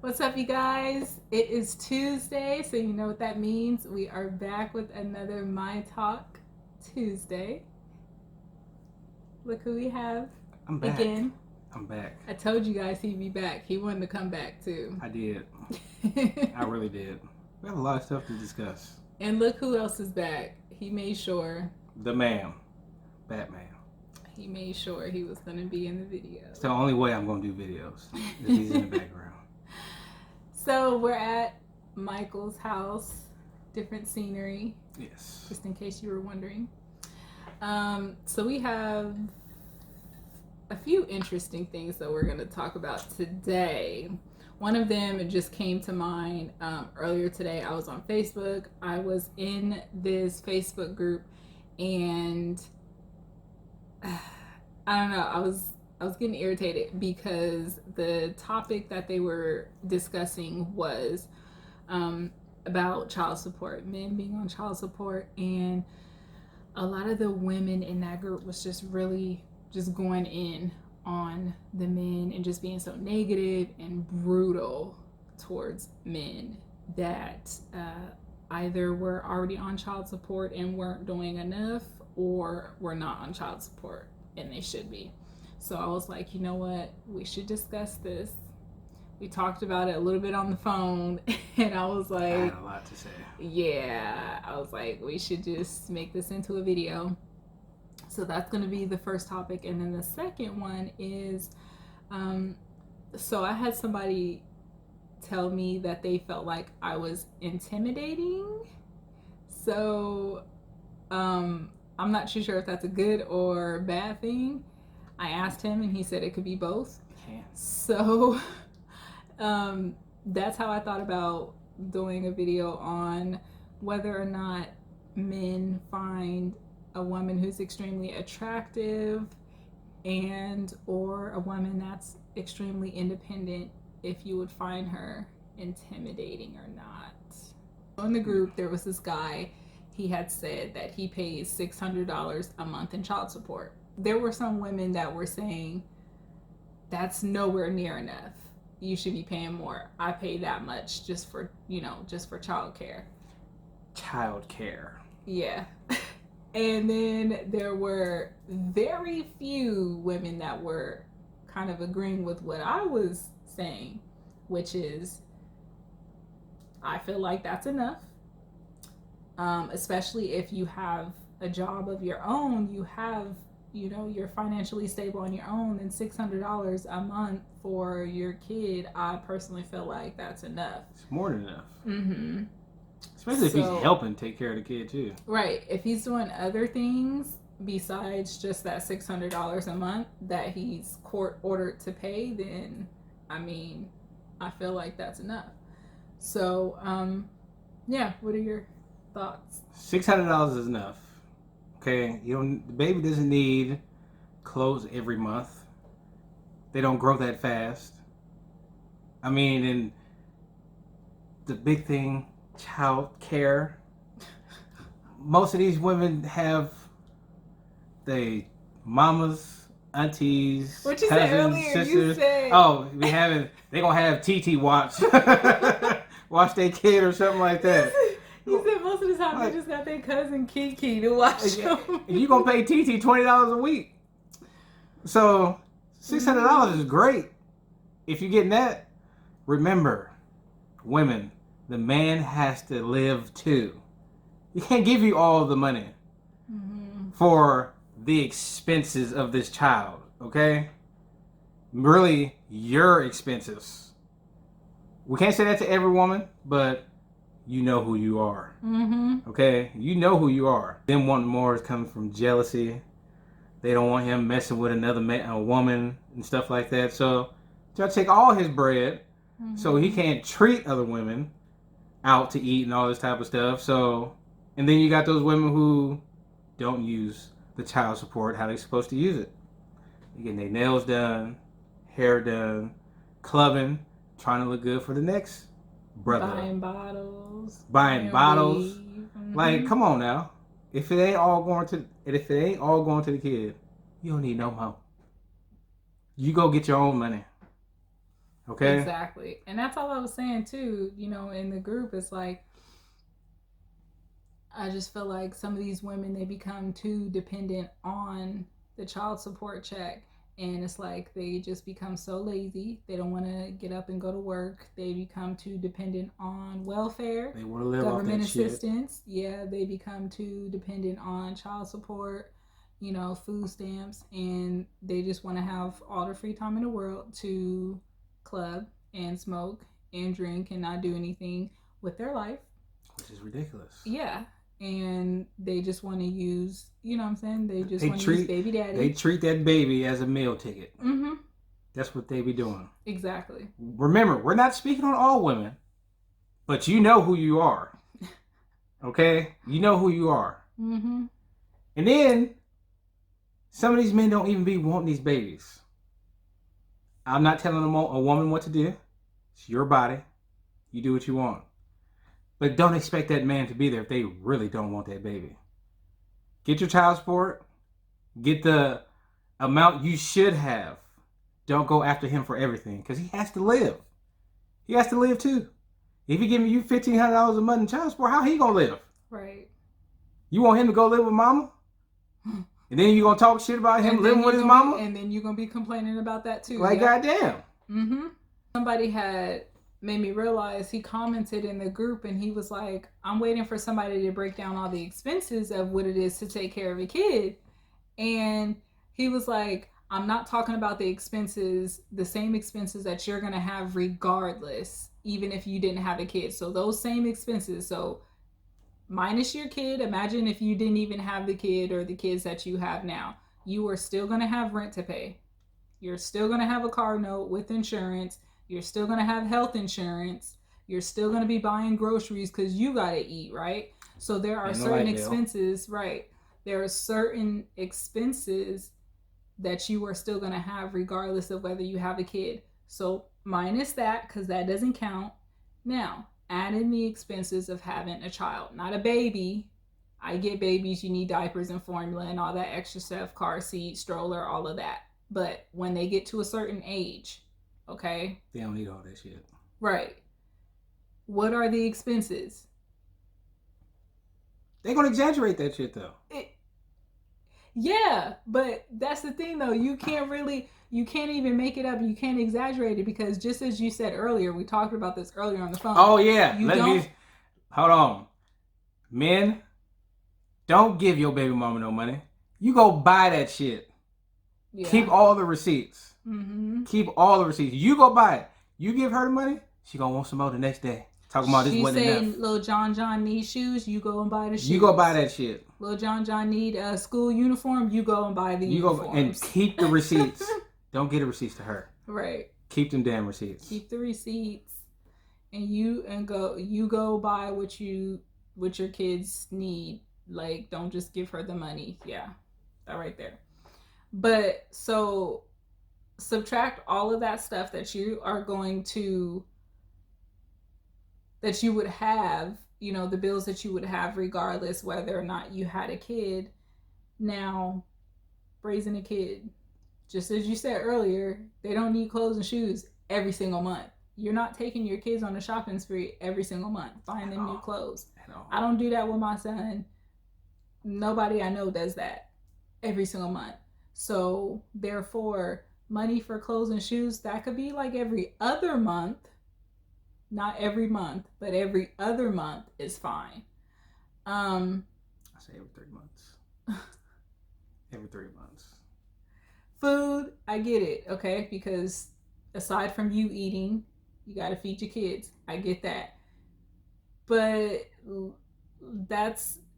What's up, you guys? It is Tuesday, so you know what that means. We are back with another My Talk Tuesday. Look who we have. I'm back. Again. I'm back. I told you guys he'd be back. He wanted to come back too. I did. I really did. We have a lot of stuff to discuss. And look who else is back. He made sure. The man. Batman. He made sure he was going to be in the video. It's the only way I'm going to do videos. If he's in the background. So we're at Michael's house. Different scenery. Yes. Just in case you were wondering. So we have a few interesting things that we're going to talk about today. One of them, it just came to mind earlier today. I was on Facebook. I was in this Facebook group, and I don't know. I was getting irritated because the topic that they were discussing was about child support, men being on child support, and a lot of the women in that group was just really just going in on the men and just being so negative and brutal towards men that either were already on child support and weren't doing enough, or were not on child support and they should be. So I was like, you know what, we should discuss this. We talked about it a little bit on the phone, and I was like, I had a lot to say. Yeah, I was like, we should just make this into a video. So that's going to be the first topic. And then the second one is, so I had somebody tell me that they felt like I was intimidating. So I'm not too sure if that's a good or bad thing. I asked him, and he said it could be both. Yeah. So that's how I thought about doing a video on whether or not men find a woman who's extremely attractive and or a woman that's extremely independent, if you would find her intimidating or not. In the group, there was this guy. He had said that he pays $600 a month in child support. There were some women that were saying that's nowhere near enough. You should be paying more. I pay that much just for child care. Child care. Yeah. And then there were very few women that were kind of agreeing with what I was saying, which is, I feel like that's enough. Especially if you have a job of your own, you're financially stable on your own, and $600 a month for your kid, I personally feel like that's enough. It's more than enough. Mm-hmm. Especially if he's helping take care of the kid too. Right. If he's doing other things besides just that $600 a month that he's court ordered to pay, then I feel like that's enough. So, yeah, what are your thoughts? $600 is enough. Okay, the baby doesn't need clothes every month. They don't grow that fast. And the big thing, child care. Most of these women have the mamas, aunties, what you cousins, said earlier, sisters. You said, they gonna have TT watch their kid or something like that. You said most of the time they just got their cousin Kiki to watch them. You gonna pay TT $20 a week. So $600 is great. If you're getting that, remember, women, the man has to live too. He can't give you all the money for the expenses of this child, okay? Really, your expenses. We can't say that to every woman, but you know who you are. Okay? You know who you are. Them wanting more is coming from jealousy. They don't want him messing with another woman and stuff like that. So, try to take all his bread so he can't treat other women out to eat and all this type of stuff. So, and then you got those women who don't use the child support how they're supposed to use it. They're getting their nails done, hair done, clubbing, trying to look good for the next brother. Buying bottles. Like, come on now. If it ain't all going to the kid, you don't need no more. You go get your own money. Okay? Exactly. And that's all I was saying too, in the group. It's like, I just feel like some of these women, they become too dependent on the child support check. And it's like they just become so lazy. They don't want to get up and go to work. They become too dependent on welfare, They want to live off government that shit. assistance. Yeah, they become too dependent on child support, food stamps. And they just want to have all the free time in the world to club and smoke and drink and not do anything with their life. Which is ridiculous. Yeah. And they just want to use, you know what I'm saying? They just want to use baby daddy. They treat that baby as a meal ticket. Mm-hmm. That's what they be doing. Exactly. Remember, we're not speaking on all women, but you know who you are. Okay? You know who you are. Mm-hmm. And then, some of these men don't even be wanting these babies. I'm not telling a woman what to do. It's your body. You do what you want. But don't expect that man to be there if they really don't want that baby. Get your child support. Get the amount you should have. Don't go after him for everything because he has to live. He has to live too. If he giving you $1,500 a month in child support, how he gonna live? Right. You want him to go live with mama? And then you gonna talk shit about him living with his mama? And then you're gonna be complaining about that too. Like, goddamn. Mm-hmm. Somebody had made me realize, he commented in the group and he was like, I'm waiting for somebody to break down all the expenses of what it is to take care of a kid. And he was like, I'm not talking about the expenses, the same expenses that you're going to have regardless, even if you didn't have a kid. So those same expenses. So minus your kid, imagine if you didn't even have the kid or the kids that you have now. You are still going to have rent to pay. You're still going to have a car note with insurance. You're still going to have health insurance. You're still going to be buying groceries because you got to eat, right? So there are certain expenses, right? There are certain expenses that you are still going to have regardless of whether you have a kid. So minus that, because that doesn't count. Now, add in the expenses of having a child, not a baby. I get babies, you need diapers and formula and all that extra stuff, car seat, stroller, all of that. But when they get to a certain age, okay? They don't need all that shit. Right. What are the expenses? They're going to exaggerate that shit, though. Yeah, but that's the thing, though. You can't even make it up. You can't exaggerate it because just as you said earlier, we talked about this earlier on the phone. Oh, yeah. Hold on. Men, don't give your baby mama no money. You go buy that shit. Yeah. Keep all the receipts. Mm-hmm. Keep all the receipts. You go buy it. You give her the money, she gonna want some more the next day. Talking about this wasn't enough. She said, Lil John needs shoes. You go and buy the shoes. You go buy that shit. Lil John need a school uniform. You go and buy the uniforms. Go and keep the receipts. Don't get the receipts to her. Right. Keep them damn receipts. Keep the receipts, and you go buy what your kids need. Like, don't just give her the money. Yeah, that right there. But so subtract all of that stuff that you are going to, that you would have, the bills that you would have regardless whether or not you had a kid. Now, raising a kid, just as you said earlier, they don't need clothes and shoes every single month. You're not taking your kids on a shopping spree every single month, buying them new clothes. I don't do that with my son. Nobody I know does that every single month. So therefore, money for clothes and shoes, that could be like every other month. Not every month, but every other month is fine. I say every 3 months. Every 3 months. Food, I get it, okay? Because aside from you eating, you got to feed your kids. I get that. But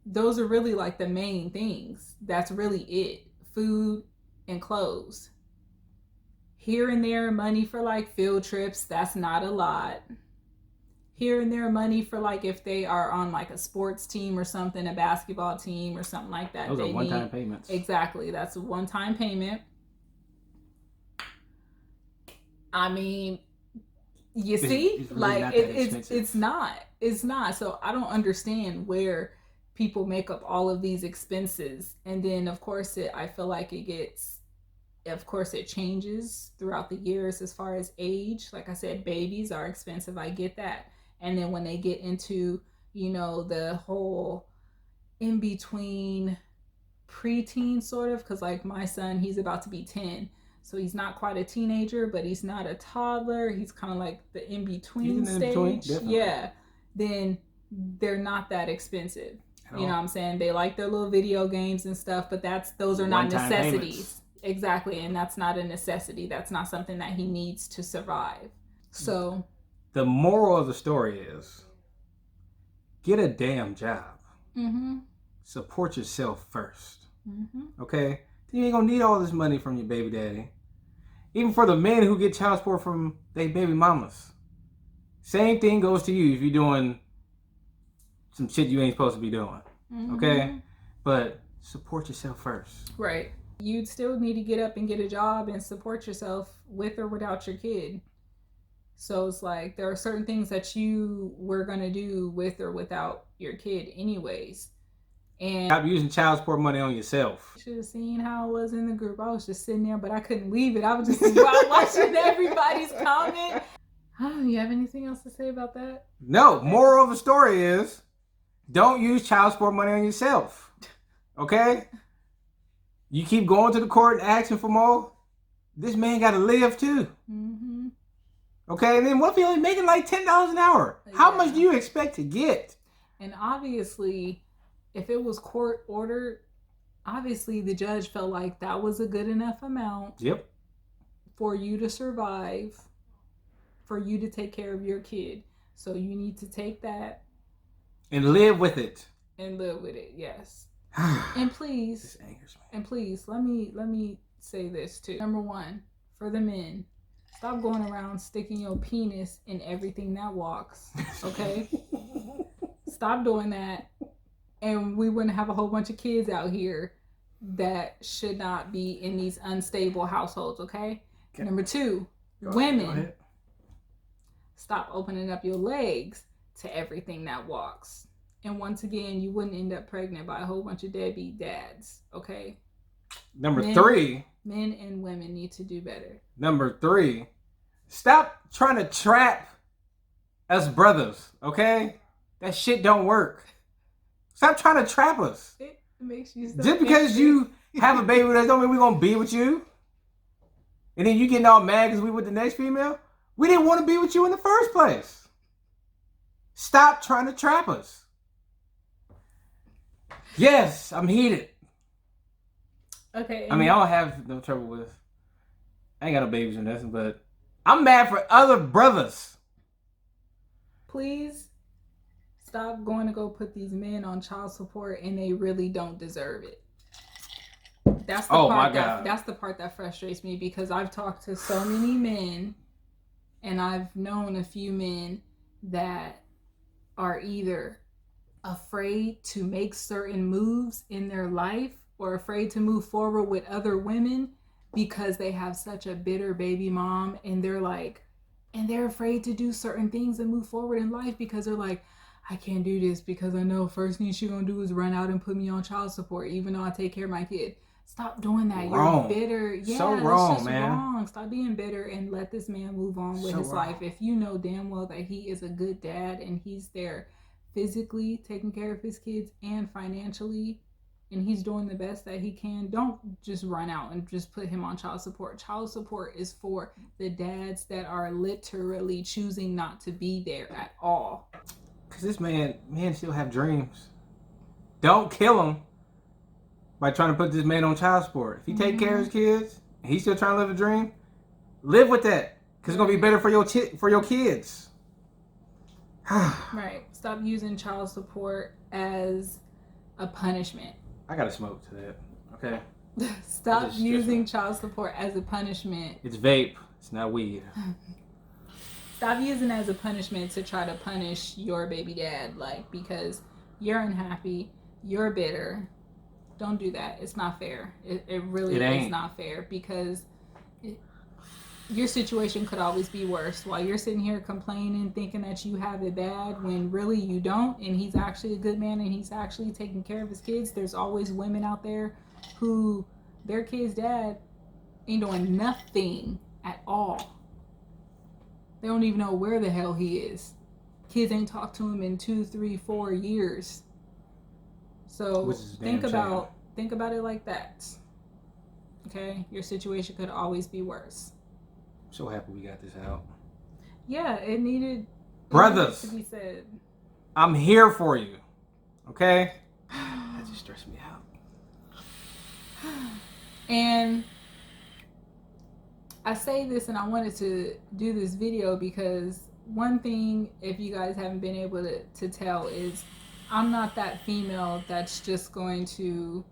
those are really like the main things. That's really it. Food and clothes. Here and there, money for like field trips, that's not a lot. Here and there, money for like if they are on like a sports team or something, a basketball team or something like that. Those are one-time payments. Exactly. That's a one-time payment. I mean, you see, it's really like it's not. So I don't understand where people make up all of these expenses. And then of course I feel like it gets Of course, it changes throughout the years as far as age. Like I said, babies are expensive. I get that. And then when they get into, the whole in between preteen sort of, because like my son, he's about to be 10. So he's not quite a teenager, but he's not a toddler. He's kind of like the in between stage. Yeah. Then they're not that expensive. You know what I'm saying? They like their little video games and stuff, but those are not necessities. Payments. Exactly. And that's not a necessity. That's not something that he needs to survive. So the moral of the story is get a damn job. Mm-hmm. Support yourself first. Mm-hmm. Okay? You ain't gonna need all this money from your baby daddy. Even for the men who get child support from their baby mamas. Same thing goes to you if you're doing some shit you ain't supposed to be doing. Mm-hmm. Okay? But support yourself first. Right. You'd still need to get up and get a job and support yourself with or without your kid. So it's like there are certain things that you were going to do with or without your kid anyways. And stop using child support money on yourself. You should have seen how I was in the group. I was just sitting there, but I couldn't leave it. I was just watching everybody's comment. You have anything else to say about that? No. Moral of the story is don't use child support money on yourself. Okay? You keep going to the court and asking for more. This man got to live too. Mm-hmm. Okay? And then what if you're only making like $10 an hour? Yeah. How much do you expect to get? And obviously, if it was court ordered, obviously the judge felt like that was a good enough amount. Yep. For you to survive, for you to take care of your kid. So you need to take that. And live with it. And live with it, yes. And please, this angers me. And please, let me say this too. Number one, for the men, stop going around sticking your penis in everything that walks. Okay? Stop doing that. And we wouldn't have a whole bunch of kids out here that should not be in these unstable households, okay? Number two, women, stop opening up your legs to everything that walks. And once again, you wouldn't end up pregnant by a whole bunch of deadbeat dads, okay? Number three. Men and women need to do better. Number three, stop trying to trap us brothers, okay? That shit don't work. Stop trying to trap us. It makes you so just because you have a baby with us don't mean we're going to be with you. And then you getting all mad because we with the next female. We didn't want to be with you in the first place. Stop trying to trap us. Yes, I'm heated. Okay. I mean, I don't have no trouble with. I ain't got no babies or nothing, but I'm mad for other brothers. Please stop going to go put these men on child support, and they really don't deserve it. That's the part that's the part that frustrates me, because I've talked to so many men, and I've known a few men that are either afraid to make certain moves in their life or afraid to move forward with other women because they have such a bitter baby mom, and they're afraid to do certain things and move forward in life because they're like, I can't do this because I know first thing she's gonna do is run out and put me on child support even though I take care of my kid. Stop doing that. Wrong. You're bitter. Yeah, so wrong, that's just man. Wrong. Stop being bitter and let this man move on with his life. If you know damn well that he is a good dad and he's there physically taking care of his kids and financially, and he's doing the best that he can, don't just run out and just put him on child support. Child support is for the dads that are literally choosing not to be there at all. Because this man still have dreams. Don't kill him by trying to put this man on child support. If he take care of his kids and he's still trying to live a dream, live with that. Because it's going to be better for your kids. Right. Stop using child support as a punishment. I got to smoke to that. Okay? Stop using child support as a punishment. It's vape. It's not weed. Stop using it as a punishment to try to punish your baby dad, because you're unhappy, you're bitter. Don't do that. It's not fair. It really is not fair, because your situation could always be worse. While you're sitting here complaining, thinking that you have it bad, when really you don't, and he's actually a good man and he's actually taking care of his kids. There's always women out there who their kid's dad ain't doing nothing at all. They don't even know where the hell he is. Kids ain't talked to him in 2, 3, 4 years. So think about it like that. Okay, your situation could always be worse. So happy we got this out. Yeah, it needed brothers to be said. I'm here for you. Okay? That just stressed me out. And I say this, and I wanted to do this video because one thing, if you guys haven't been able to tell, is I'm not that female that's just going to,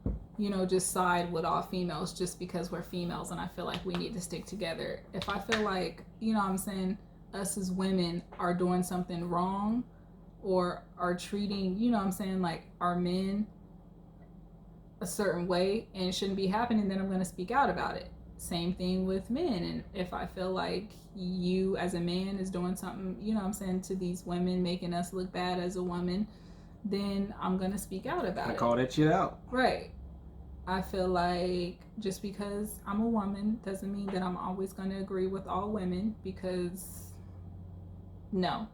just side with all females just because we're females and I feel like we need to stick together. If I feel like, what I'm saying, us as women are doing something wrong or are treating, what I'm saying, like our men a certain way and it shouldn't be happening, then I'm going to speak out about it. Same thing with men. And if I feel like you as a man is doing something, what I'm saying, to these women, making us look bad as a woman, then I'm going to speak out about it. I call that shit out. Right. I feel like just because I'm a woman doesn't mean that I'm always going to agree with all women, because no,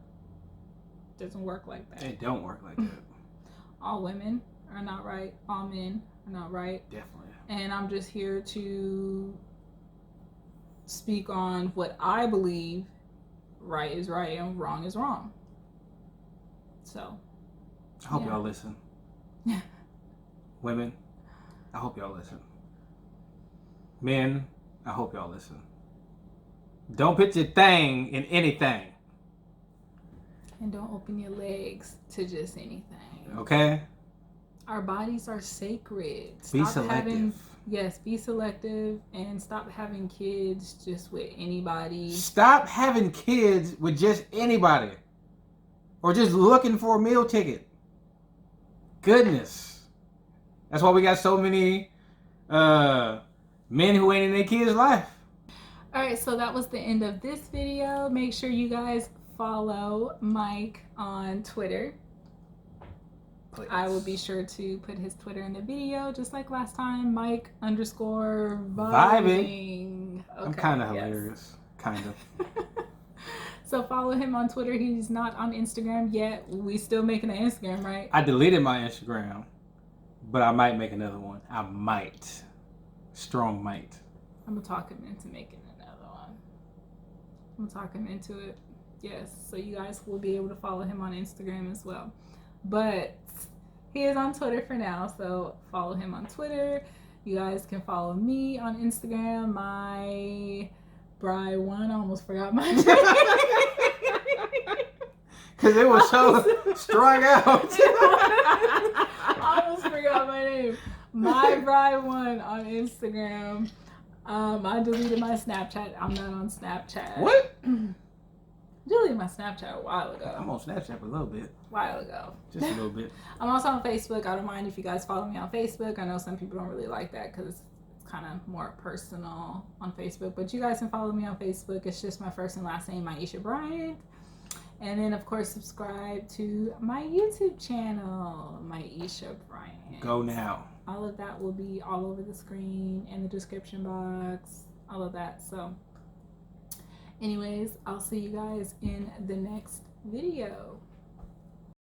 it doesn't work like that. It don't work like that. All women are not right. All men are not right. Definitely. And I'm just here to speak on what I believe right is right and wrong is wrong. So I hope y'all listen. Women, I hope y'all listen. Men, I hope y'all listen. Don't put your thing in anything. And don't open your legs to just anything. Okay? Our bodies are sacred. Be selective. Be selective and stop having kids just with anybody. Stop having kids with just anybody. Or just looking for a meal ticket. Goodness. That's why we got so many men who ain't in their kids' life. Alright, so that was the end of this video. Make sure you guys follow Mike on Twitter. Please. I will be sure to put his Twitter in the video, just like last time. Mike_vibing. Okay, I'm kind of hilarious. Kind of. So follow him on Twitter. He's not on Instagram yet. We still making an Instagram, right? I deleted my Instagram, but I might make another one. I might. Strong might. I'm going to talk him into making another one. I'm going to talk him into it. Yes. So you guys will be able to follow him on Instagram as well. But he is on Twitter for now, so follow him on Twitter. You guys can follow me on Instagram. My Bryant, I almost forgot my name. Because it was so strung out. I almost forgot my name. My Bryant on Instagram. I deleted my Snapchat. I'm not on Snapchat. What? Deleted my Snapchat a while ago. I'm on Snapchat a little bit. While ago. Just a little bit. I'm also on Facebook. I don't mind if you guys follow me on Facebook. I know some people don't really like that because it's kind of more personal on Facebook. But you guys can follow me on Facebook. It's just my first and last name, Myesha Bryant. And then, of course, subscribe to my YouTube channel, Myesha Bryant. Go now. All of that will be all over the screen, in the description box, all of that. So, anyways, I'll see you guys in the next video.